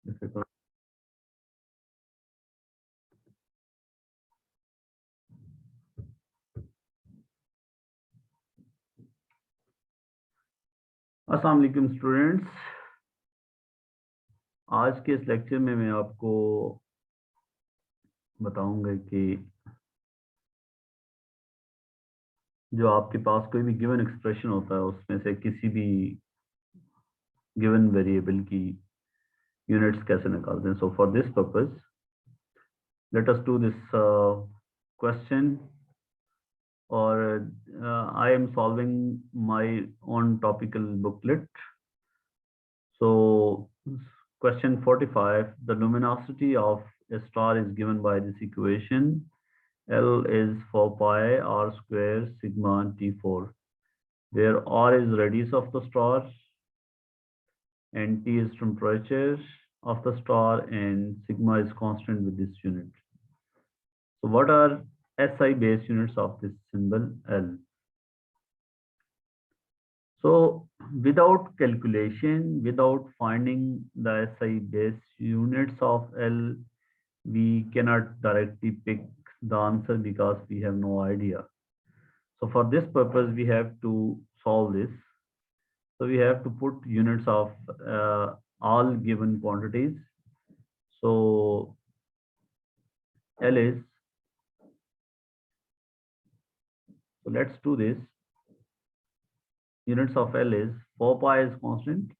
difficult. अस्सलाम वालेकुम students, आज के इस लेक्चर में मैं आपको बताऊंगा कि जो आपके पास कोई भी गिवन एक्सप्रेशन होता है उसमें से किसी भी गिवन वेरिएबल की यूनिट्स कैसे निकालते हैं. So for this purpose let us do this question, और I am solving my own topical booklet. So question 45, the luminosity of a star is given by this equation. L is 4 pi r square sigma T4, where r is radius of the star and T is temperature of the star and sigma is constant with this unit. So what are SI base units of this symbol L? So without calculation, without finding the SI base units of L, we cannot directly pick the answer because we have no idea. So for this purpose, we have to solve this. So we have to put units of all given quantities. So L is, so let's do this. Units of L is 4 pi is constant,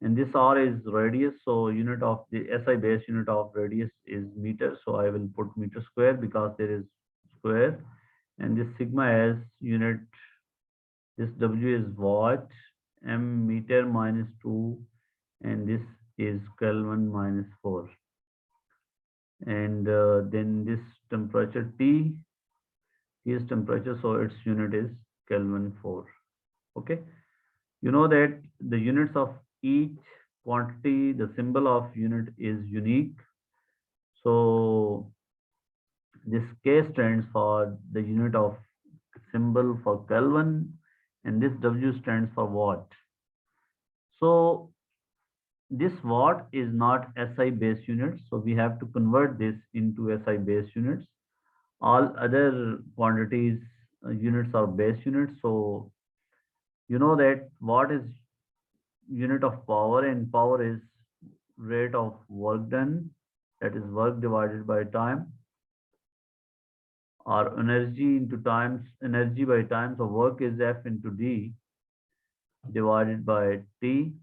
and this r is radius, so unit of the SI base unit of radius is meter, so I will put meter square because there is square, and this sigma as unit, this W is watt, m meter minus 2, and this is Kelvin minus 4, and then this temperature T is temperature, so its unit is Kelvin 4. Okay, you know that the units of each quantity, the symbol of unit is unique. So this K stands for the unit of symbol for Kelvin, and this W stands for watt. So this watt is not SI base units, so we have to convert this into SI base units. All other quantities units are base units. So you know that watt is unit of power, and power is rate of work done, that is work divided by time, or energy into times energy by time. So work is F into D divided by T.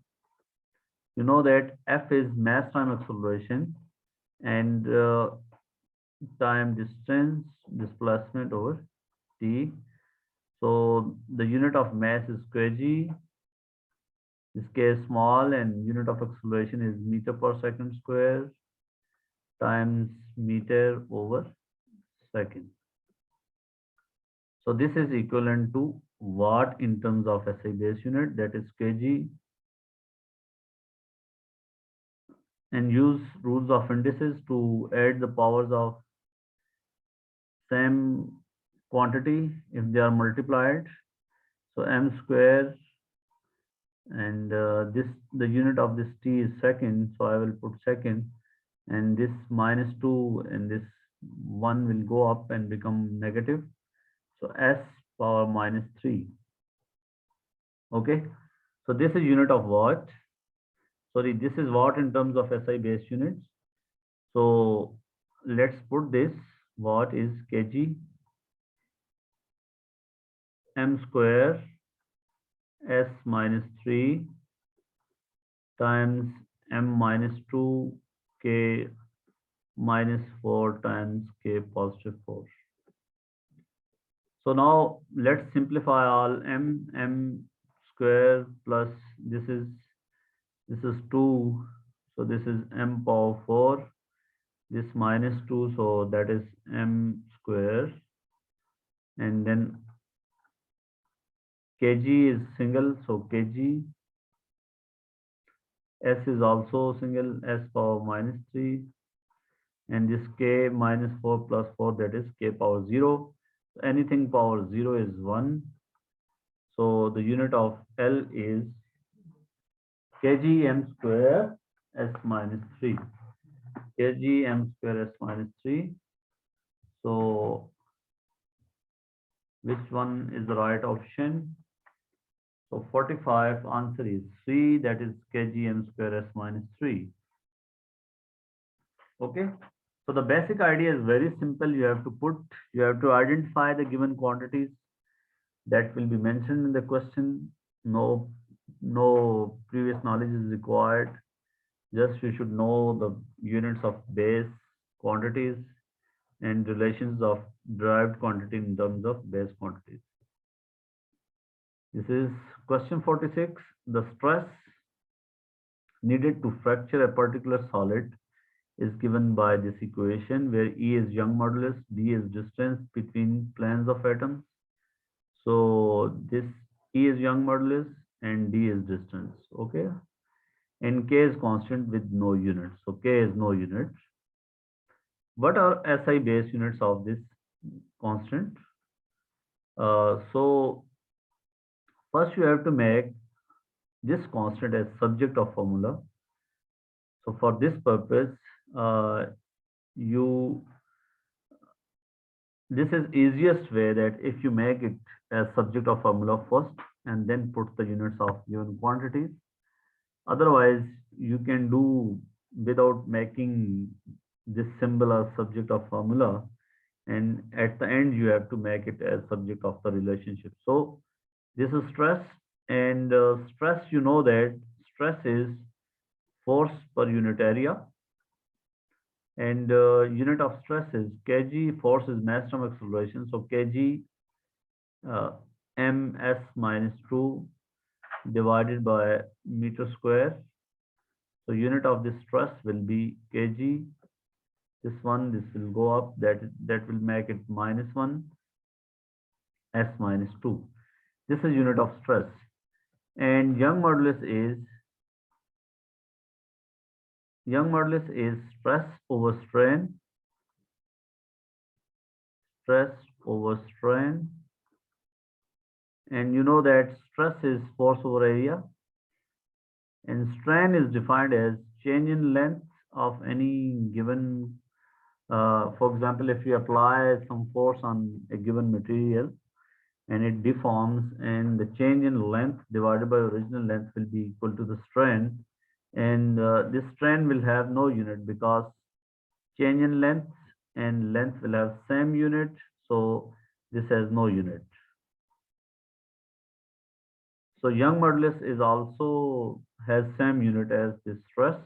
You know that F is mass time acceleration, and time distance displacement over T. So the unit of mass is kg, this k is small, and unit of acceleration is meter per second square times meter over second. So this is equivalent to watt in terms of SI base unit, that is kg, and use rules of indices to add the powers of same quantity if they are multiplied. So m square, and this, the unit of this T is second, so I will put second, and this minus 2 and this 1 will go up and become negative, so S power minus 3. Okay, so this is unit of watt. Sorry, this is watt in terms of SI base units. So let's put this, watt is kg, m square S minus 3 times m minus 2 k minus 4 times k positive 4. So now let's simplify all m square plus this is 2, so this is m power 4, this minus 2, so that is m square, and then kg is single, so kg, s is also single, s power minus 3, and this k minus 4 plus 4, that is k power 0. Anything power 0 is 1. So the unit of L is kg m square s minus 3. Kg m square s minus 3. So which one is the right option? So 45 answer is 3, that is kg m square s minus 3. Okay. So the basic idea is very simple. You have to identify the given quantities that will be mentioned in the question. No previous knowledge is required. Just you should know the units of base quantities and relations of derived quantity in terms of base quantities. This is question 46. The stress needed to fracture a particular solid is given by this equation where E is Young modulus, D is distance between planes of atoms. So this E is Young modulus and D is distance. Okay. And K is constant with no units. So K is no unit. What are SI base units of this constant? So first you have to make this constant as subject of formula. So for this purpose, uh, you this is easiest way that if you make it as subject of formula first and then put the units of given quantities. Otherwise, you can do without making this symbol as subject of formula, and at the end you have to make it as subject of the relationship. So this is stress, and stress, you know that stress is force per unit area, and unit of stress is kg. Force is mass from acceleration, so kg uh, ms minus 2 divided by meter square. So unit of this stress will be kg. This will go up. That will make it -1 s minus 2. This is unit of stress. And Young modulus is stress over strain, stress over strain. And you know that stress is force over area, and strain is defined as change in length of any given. For example, if you apply some force on a given material and it deforms, and the change in length divided by original length will be equal to the strain, and this strain will have no unit because change in length and length will have same unit, so this has no unit. So Young modulus is also has same unit as this stress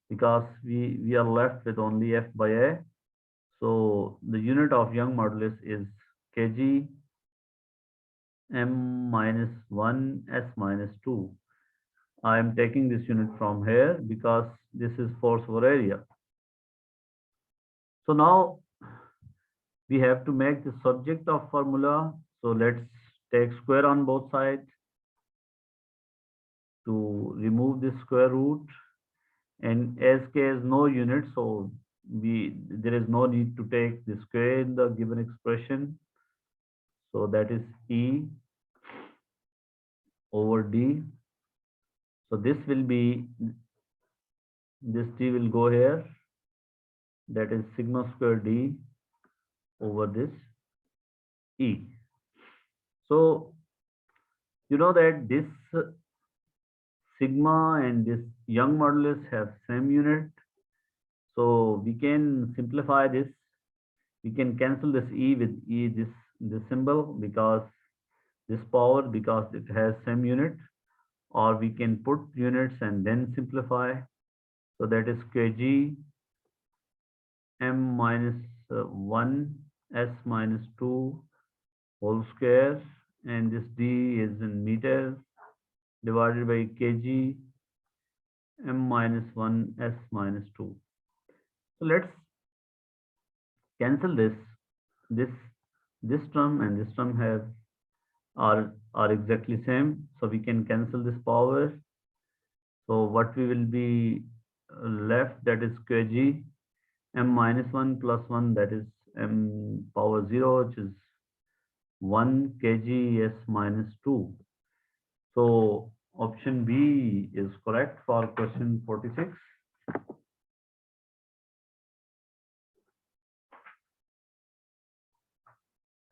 because we are left with only F by A. So the unit of Young modulus is kg m minus 1 s minus 2. I am taking this unit from here because this is force over area. So now we have to make the subject of formula. So let's take square on both sides to remove this square root. And as k is no unit, so there is no need to take the square in the given expression. So that is E over D. So this will be, this D will go here. That is sigma square D over this E. So you know that this sigma and this Young modulus have same unit. So we can simplify this. We can cancel this E with E, this symbol, because this power, because it has same unit, or we can put units and then simplify. So that is kg m minus 1 s minus 2 whole square, and this d is in meter, divided by kg m minus 1 s minus 2. So let's cancel this. This this term and this term are exactly same, so we can cancel this power. So what we will be left, that is kg m minus 1 plus 1, that is m power 0, which is 1 kg s minus 2. So option B is correct for question 46.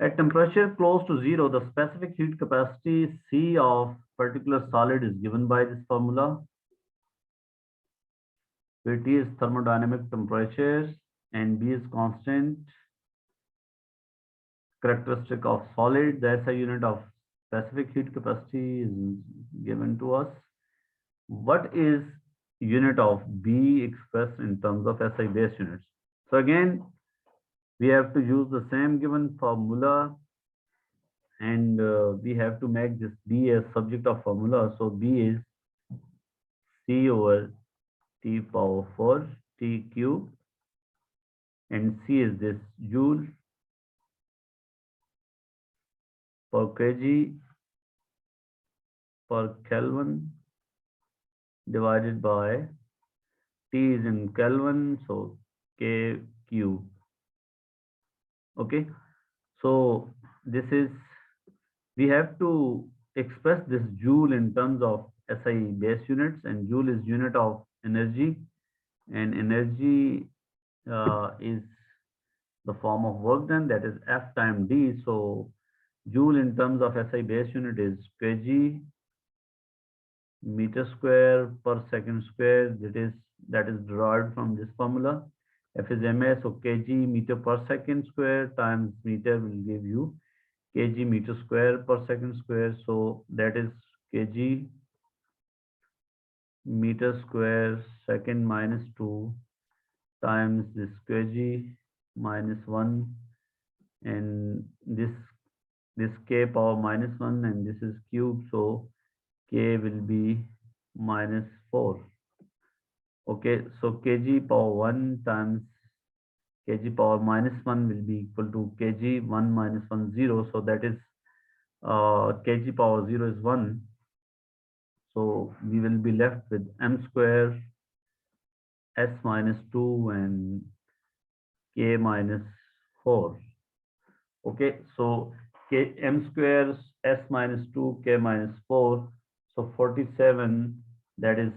At temperature close to zero, the specific heat capacity C of particular solid is given by this formula, where T is thermodynamic temperature and B is constant characteristic of solid. The SI unit of specific heat capacity is given to us. What is unit of B expressed in terms of SI base units? So again, we have to use the same given formula, and we have to make this B as subject of formula. So B is C over T power 4 T cube, and C is this joule per kg per Kelvin divided by T is in Kelvin, so K cube. Okay, so this is, we have to express this joule in terms of SI base units, and joule is unit of energy, and energy is the form of work done, that is F times D. So joule in terms of SI base unit is kg meter square per second square. That is derived from this formula. F is ma, so kg meter per second square times meter will give you kg meter square per second square. So that is kg meter square second minus 2 times this kg minus 1, and this k power minus 1, and this is cube, so k will be minus 4. Okay, so kg power 1 times kg power minus 1 will be equal to kg 1 minus 1 0, so that is kg power 0 is 1, so we will be left with m square s minus 2 and k minus 4. Okay, so k m square s minus 2 k minus 4, so 47, that is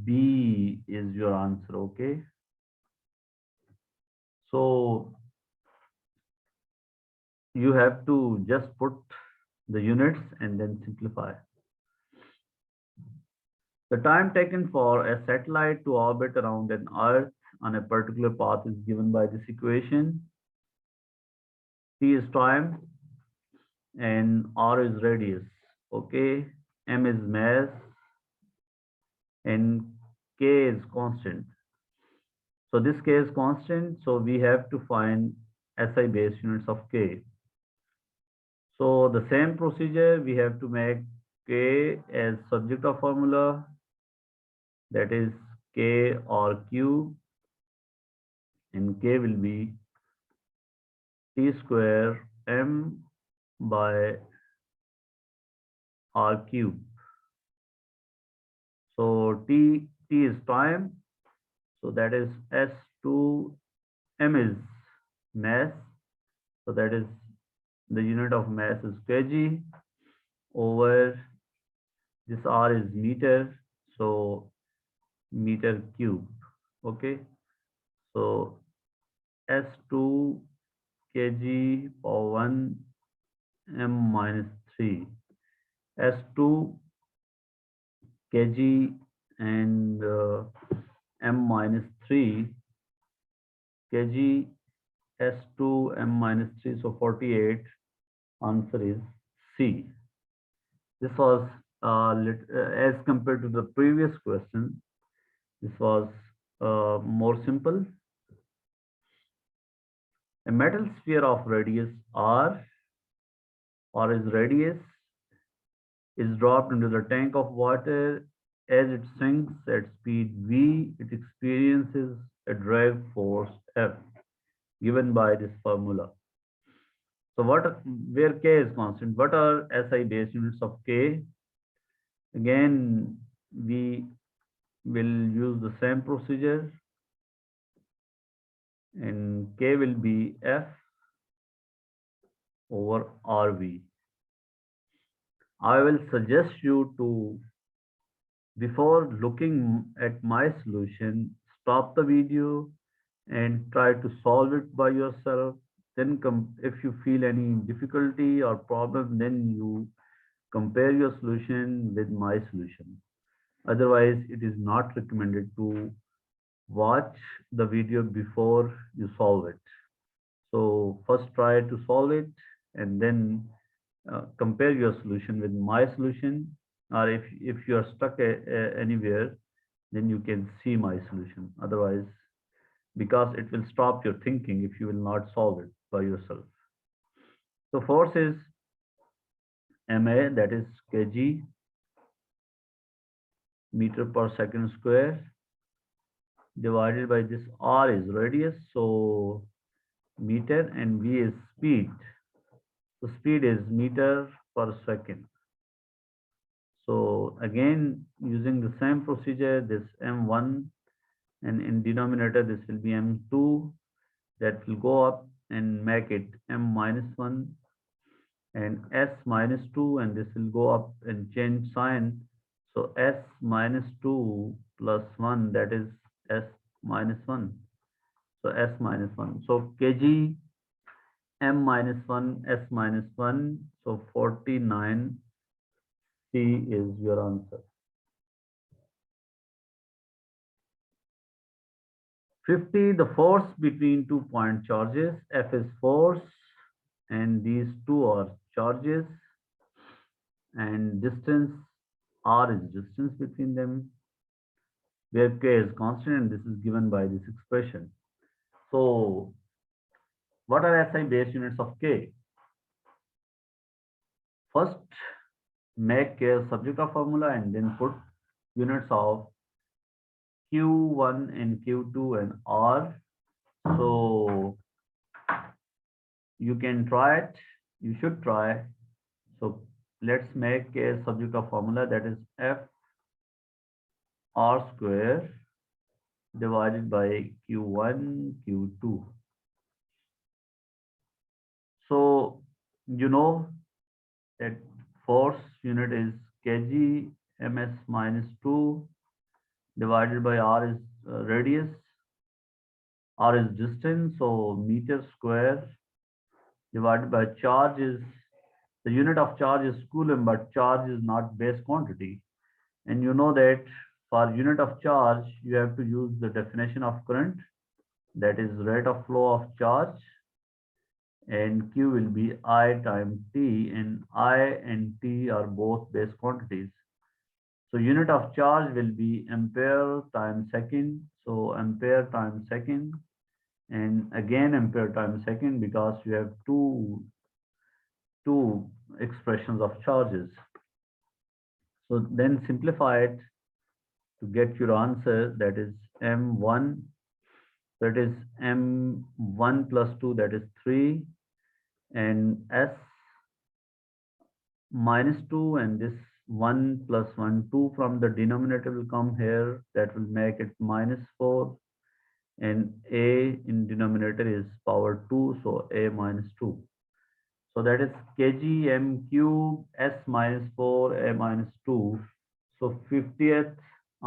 B is your answer. Okay, so you have to just put the units and then simplify. The time taken for a satellite to orbit around an Earth on a particular path is given by this equation. T is time and R is radius. Okay, M is mass and K is constant. So this K is constant, so we have to find SI base units of K. So the same procedure, we have to make K as subject of formula, that is K R cube, and K will be T square M by R cube. So T is time, so that is S2, M is mass, so that is the unit of mass is kg, over this R is meter, so meter cube. Okay, so S2 kg power 1 m minus 3, S2 kg and m minus 3 kg S2 m minus 3, so 48. Answer is C. This was as compared to the previous question, this was more simple. A metal sphere of radius r, or its radius, is dropped into the tank of water. As it sinks at speed v, it experiences a drag force F, given by this formula. So where K is constant, what are SI base units of K? Again, we will use the same procedure, and K will be F over RV. I will suggest you to, before looking at my solution, stop the video and try to solve it by yourself. then if you feel any difficulty or problem, then you compare your solution with my solution. Otherwise, it is not recommended to watch the video before you solve it. So first try to solve it and then compare your solution with my solution. Or if you are stuck anywhere, then you can see my solution. Otherwise, because it will stop your thinking if you will not solve it by yourself. So force is MA, that is kg meter per second square, divided by this R is radius, so meter, and V is speed. So speed is meter per second. So again, using the same procedure, this M1, and in denominator this will be M2, that will go up and make it M minus 1 and S minus 2, and this will go up and change sign. So S minus 2 plus 1, that is S minus 1. So S minus 1. So kg M minus 1, S minus 1. So 49 C is your answer. 50, the force between 2 point charges. F is force and these two are charges, and distance R is distance between them, where K is constant, and this is given by this expression. So what are SI base units of K? First, make K a subject of formula and then put units of Q1 and Q2 and R. So you can try it, you should try. So let's make a subject of formula, that is F R square divided by Q1, Q2. So you know that force unit is kg ms minus 2 divided by R is radius, R is distance, so meter square divided by charge is, the unit of charge is coulomb, but charge is not base quantity. And you know that for unit of charge, you have to use the definition of current, that is rate of flow of charge, and Q will be I times T, and I and T are both base quantities. So unit of charge will be ampere times second. So ampere times second, and again ampere times second, because you have two expressions of charges. So then simplify it to get your answer, that is M1, that is M1 plus 2, that is 3, and S minus 2, and this 1 plus 1, 2 from the denominator will come here, that will make it minus 4, and A in denominator is power 2, so A minus 2. So that is kg m cube S minus 4 A minus 2. So 50th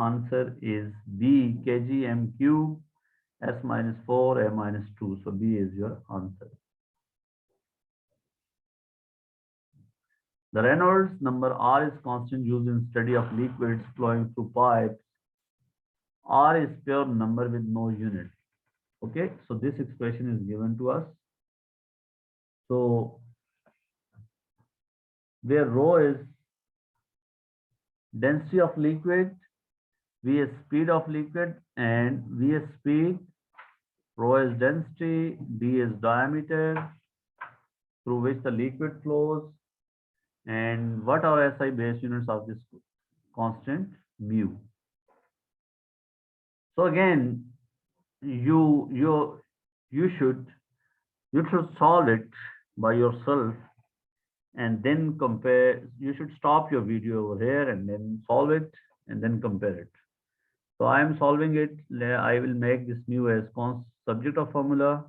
answer is B, kg m cube S minus 4 A minus 2. So B is your answer. The Reynolds number R is constant used in study of liquids flowing through pipes. R is pure number with no unit. Okay, so this expression is given to us. So where rho is density of liquid, V is speed of liquid, and V is speed, rho is density, D is diameter through which the liquid flows, and what are SI base units of this constant? Mu. So again, you should solve it by yourself and then compare. You should stop your video over here and then solve it and then compare it. So I am solving it. I will make this mu as subject of formula,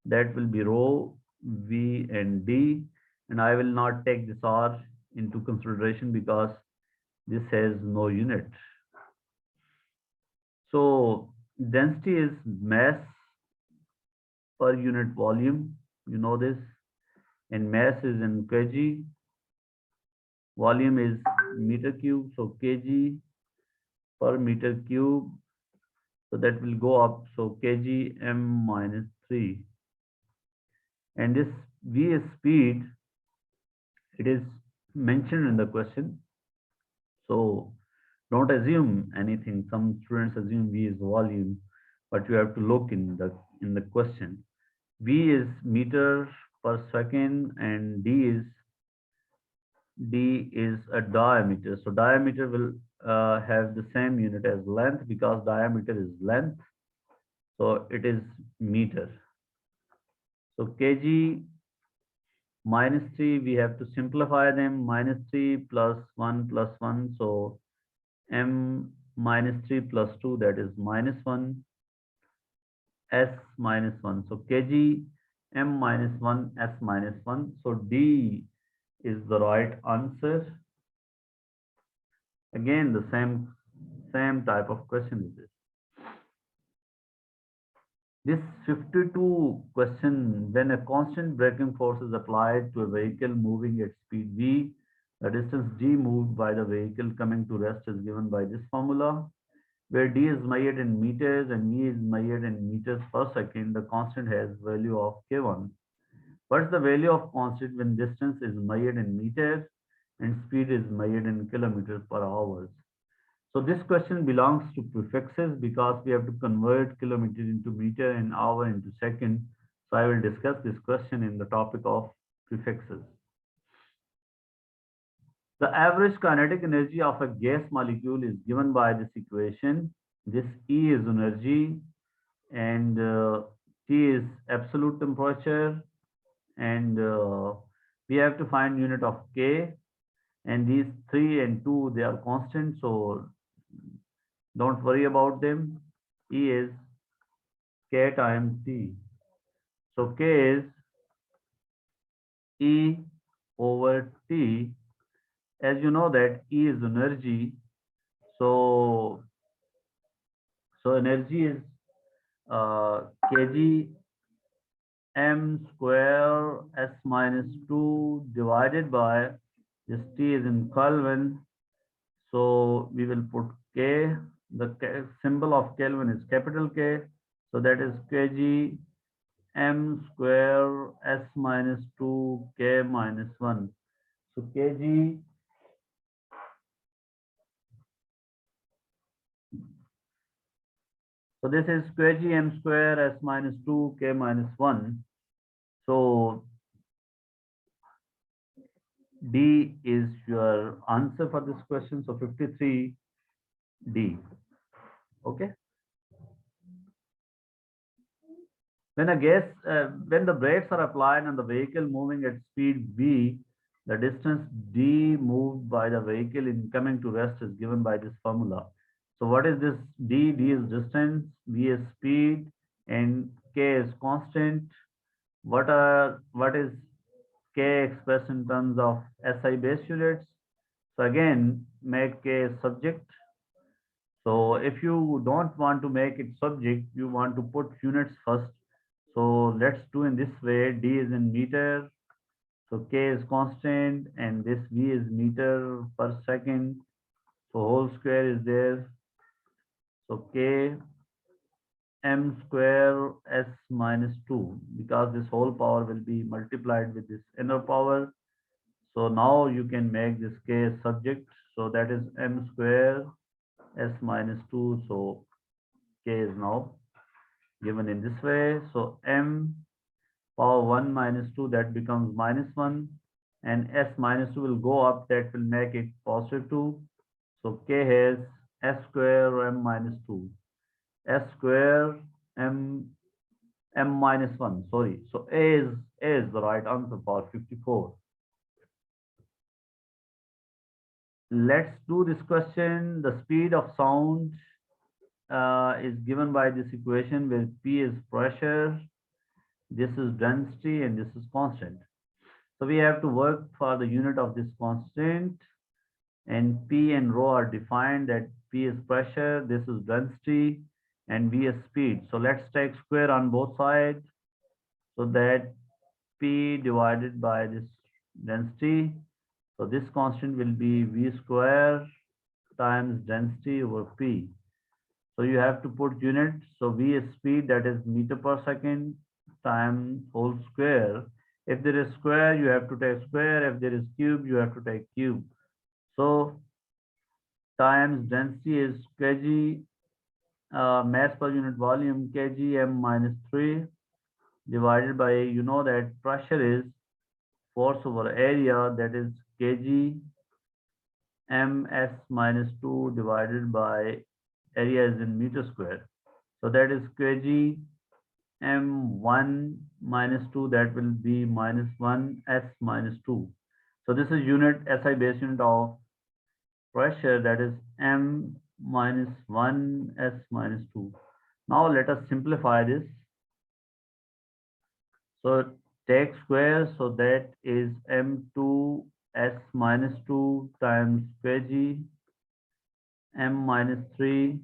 that will be rho, V and D, and I will not take this R into consideration because this has no unit. So density is mass per unit volume. you know this, and mass is in kg, volume is meter cube, so kg per meter cube, so that will go up, so kg m minus 3. And this v is speed, it is mentioned in the question, so don't assume anything. Some students assume v is volume, but you have to look in the question. V is meter per second, and D is a diameter. So diameter will have the same unit as length, because diameter is length. So it is meter. So kg minus 3, we have to simplify them. Minus 3 plus 1 plus 1. So m minus 3 plus 2, that is minus 1. S minus 1. So kg m minus 1, S minus 1. So D is the right answer. Again, the same type of question is this. This 52 question, when a constant braking force is applied to a vehicle moving at speed v, the distance d moved by the vehicle coming to rest is given by this formula, where d is measured in meters and v is measured in meters per second. The constant has value of k1. What's the value of constant when distance is measured in meters and speed is measured in kilometers per hour? So this question belongs to prefixes, because we have to convert kilometer into meter and hour into second. So I will discuss this question in the topic of prefixes. The average kinetic energy of a gas molecule is given by this equation. This E is energy, and T is absolute temperature, and we have to find unit of K, and these 3 and 2, they are constant, so don't worry about them. E is K times T. So K is E over T. As you know that E is energy, so energy is kg m square S minus 2 divided by this T is in Kelvin. So we will put K, the symbol of Kelvin is capital K. So that is kg m square S minus 2 K minus 1. So kg so this is kg m square S minus 2 K minus 1. So D is your answer for this question. So 53 D. Okay. When the brakes are applied on the vehicle moving at speed v, the distance d moved by the vehicle in coming to rest is given by this formula. So what is this d? D is distance, v is speed, and k is constant. What is k expressed in terms of SI base units? So again, make k subject. So if you don't want to make it subject, you want to put units first. So let's do in this way. D is in meter, so K is constant, and this V is meter per second. So whole square is there. So K m square S minus 2, because this whole power will be multiplied with this inner power. So now you can make this K subject. So that is m square S minus 2. So K is now given in this way. So m power 1 minus 2, that becomes minus 1, and S minus 2 will go up, that will make it positive 2. So K has S square m minus 2, S square m minus 1, sorry. So A is the right answer for 54. Let's do this question. The speed of sound is given by this equation, where P is pressure, this is density, and this is constant. So we have to work for the unit of this constant, and P and rho are defined, that P is pressure, this is density, and V is speed. So let's take square on both sides, so that P divided by this density. So this constant will be V square times density over P. So you have to put units. So V is speed, that is meter per second times whole square. If there is square, you have to take square. If there is cube, you have to take cube. So times density is kg, mass per unit volume, kg m minus 3 divided by, you know that pressure is force over area, that is kg ms minus 2 divided by area is in meter square. So that is kg m1 minus 2, that will be minus 1 s minus 2. So this is unit SI base unit of pressure, that is m minus 1 s minus 2. Now let us simplify this. So take square, so that is m2 s minus 2 times kg m minus 3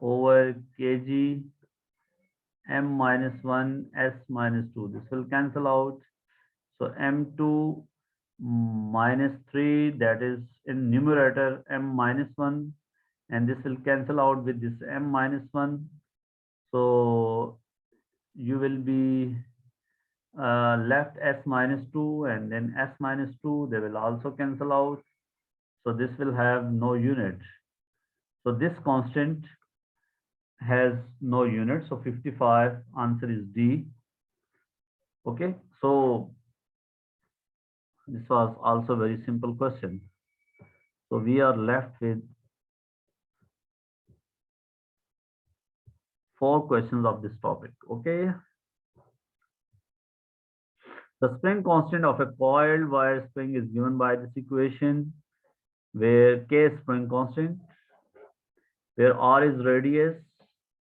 over kg m minus 1 s minus 2. This will cancel out. So m2 minus 3, that is in numerator m minus 1, and this will cancel out with this m minus 1. So you will be left s minus 2 and then s minus 2. They will also cancel out. So this will have no unit. So this constant has no unit. So 55, answer is D. Okay. So this was also a very simple question. So we are left with 4 questions of this topic. Okay. The spring constant of a coiled wire spring is given by this equation, where K is spring constant, where R is radius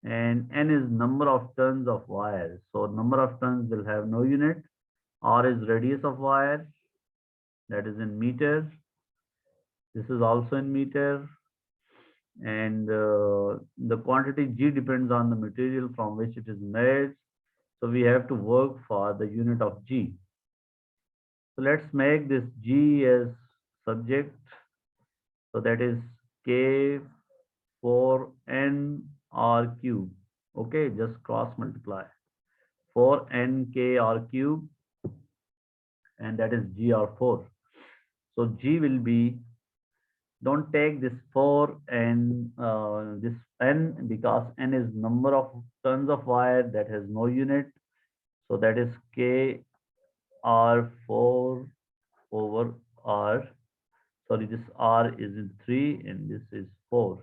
and N is number of turns of wire. So number of turns will have no unit. R is radius of wire, that is in meter. This is also in meter. And the quantity G depends on the material from which it is made. So we have to work for the unit of G. So let's make this G as subject. So that is K for N R cube. Okay, just cross multiply. 4 K R cube, and that is GR4. So G will be, don't take this 4 and this N, because N is number of turns of wire that has no unit. So that is K R4 over R. Sorry, this R is in 3 and this is 4.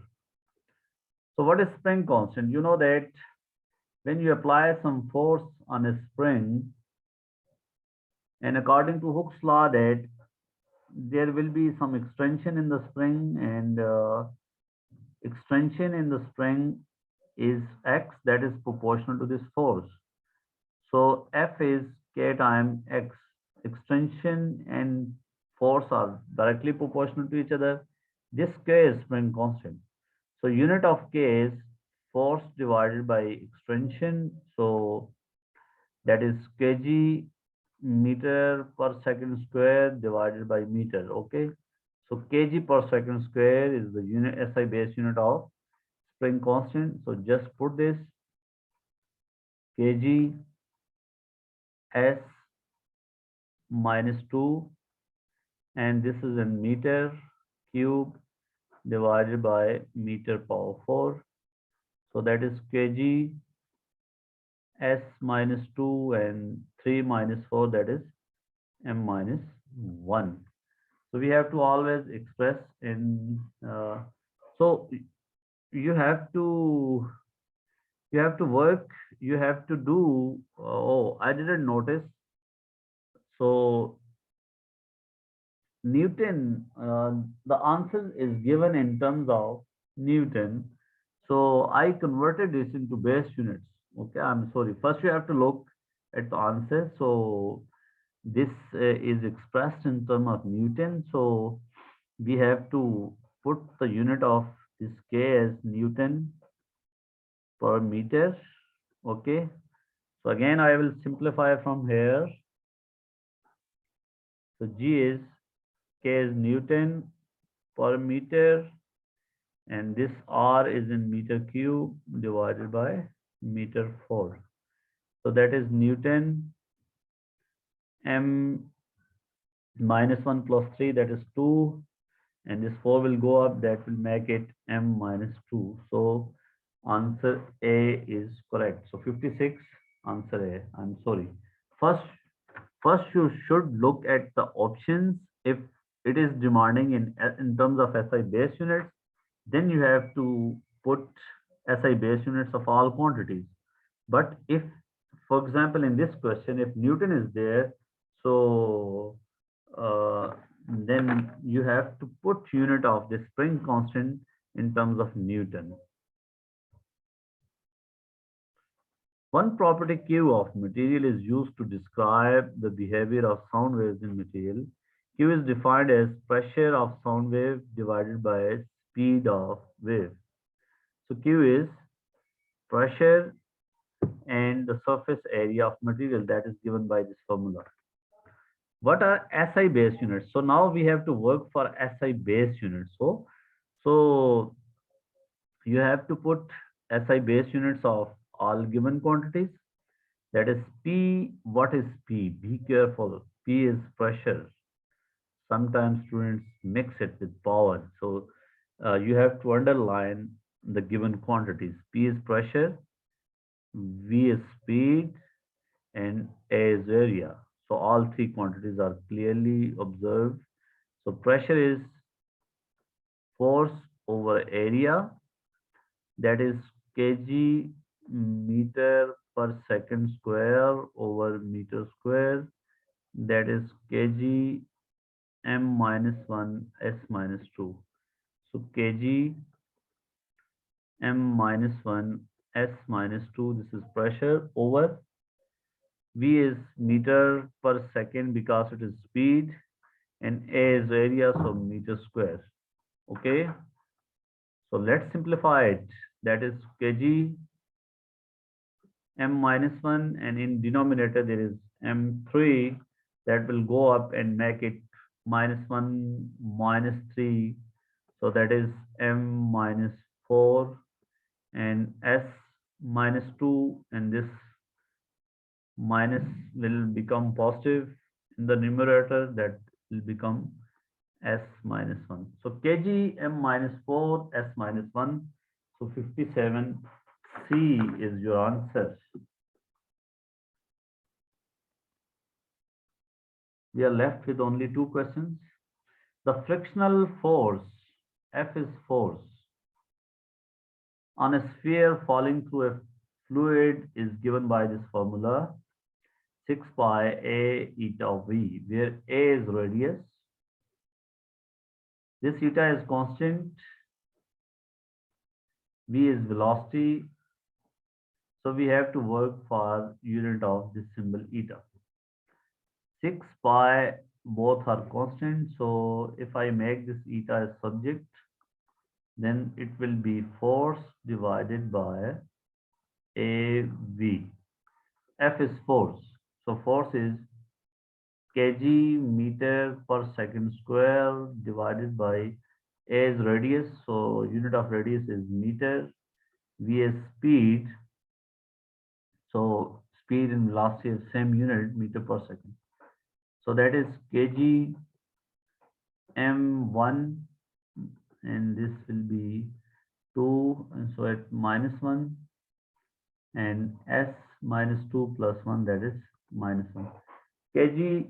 So what is spring constant? You know that when you apply some force on a spring, and according to Hooke's law, that there will be some extension in the spring, and extension in the spring is X, that is proportional to this force. So F is K times X. Extension and force are directly proportional to each other. This K is spring constant. So unit of K is force divided by extension. So that is kg meter per second square divided by meter. Okay. So kg per second square is the unit SI base unit of spring constant. So just put this kg s minus 2, and this is in meter cube divided by meter power 4. So that is kg s minus 2 and 3 minus 4, that is m minus 1. So we have to always express in so you have to work, you have to do oh, I didn't notice. So Newton, the answer is given in terms of Newton. So I converted this into base units. Okay, I'm sorry. First, you have to look at the answer. So this is expressed in terms of Newton. So we have to put the unit of this K as Newton per meter. Okay. So again, I will simplify from here. So G is, K is Newton per meter, and this R is in meter cube divided by meter 4. So that is Newton. M minus 1 plus 3, that is 2, and this 4 will go up, that will make it M minus 2. So answer A is correct. So 56, answer A. I'm sorry. First, first you should look at the options. If it is demanding in terms of SI base units, then you have to put SI base units of all quantities. But if, for example, in this question, if Newton is there, so then you have to put unit of the spring constant in terms of Newton. One property Q of material is used to describe the behavior of sound waves in material. Q is defined as pressure of sound wave divided by speed of wave. So Q is pressure and the surface area of material that is given by this formula. What are SI base units? So now we have to work for SI base units. So you have to put SI base units of all given quantities. That is P. What is P? Be careful. P is pressure. Sometimes students mix it with power. So you have to underline the given quantities. P is pressure, V is speed, and A is area. So all three quantities are clearly observed. So pressure is force over area, that is kg meter per second square over meter square, that is kg m minus 1 s minus 2. So kg m minus 1 s minus 2, this is pressure, over V is meter per second because it is speed, and A is area, so meter square. Okay. So let's simplify it. That is kg m minus 1, and in denominator there is m3, that will go up and make it minus 1 minus 3. So that is m minus 4, and s minus 2, and this minus will become positive in the numerator, that will become s minus 1. So kg m minus 4 s minus 1. So 57 C is your answer. We are left with only two questions. The frictional force, F is force, on a sphere falling through a fluid is given by this formula, 6 pi a eta v, where a is radius. This eta is constant, v is velocity. So we have to work for unit of this symbol eta. 6 pi, both are constant. So if I make this eta as subject, then it will be force divided by AV. F is force. So force is kg meter per second square divided by A is radius. So unit of radius is meter. V is speed. So speed and velocity is same unit, meter per second. So that is kg m1, and this will be 2, and so at minus 1, and s minus 2 plus 1, that is minus 1. kg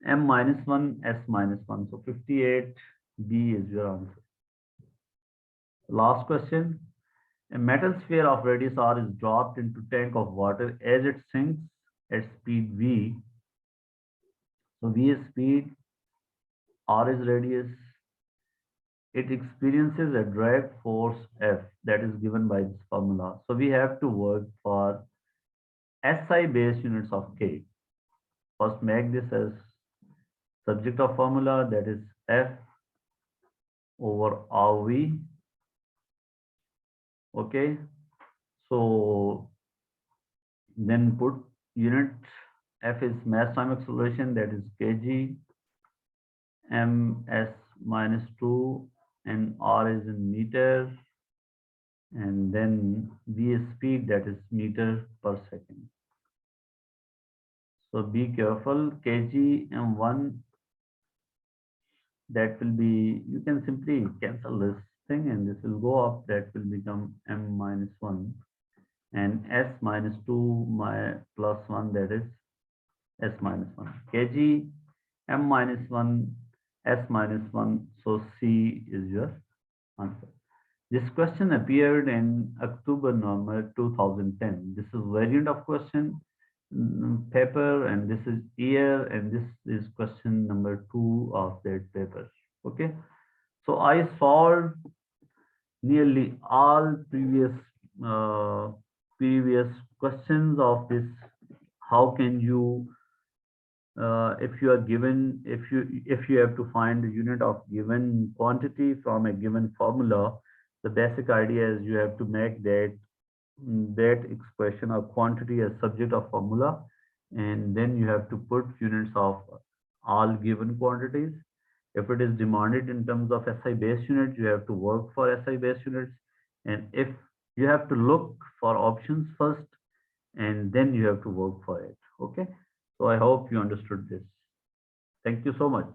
m minus 1 s minus 1. So 58 B is your answer. Last question. A metal sphere of radius r is dropped into tank of water as it sinks at speed v. So v is speed, r is radius. It experiences a drag force F that is given by this formula. So we have to work for SI base units of K. First make this as subject of formula, that is F over RV. Okay. So then put unit, F is mass time acceleration, that is kg ms minus 2, and r is in meter, and then v is speed, that is meter per second. So be careful, kg m1, that will be, you can simply cancel this thing and this will go up, that will become m minus 1, and s minus 2 my plus 1, that is s minus 1 kg m minus 1 s minus 1. So c is your answer. This question appeared in October, November 2010. This is variant of question paper, and this is year, and this is question number 2 of that paper. Okay, so I solved nearly all uh, previous questions of this. How can you, if you are given, if you have to find the unit of given quantity from a given formula, the basic idea is you have to make that expression of quantity as subject of formula, and then you have to put units of all given quantities. If it is demanded in terms of SI base units, you have to work for SI base units, and if you have to look for options first, and then you have to work for it. Okay, so I hope you understood this. Thank you so much.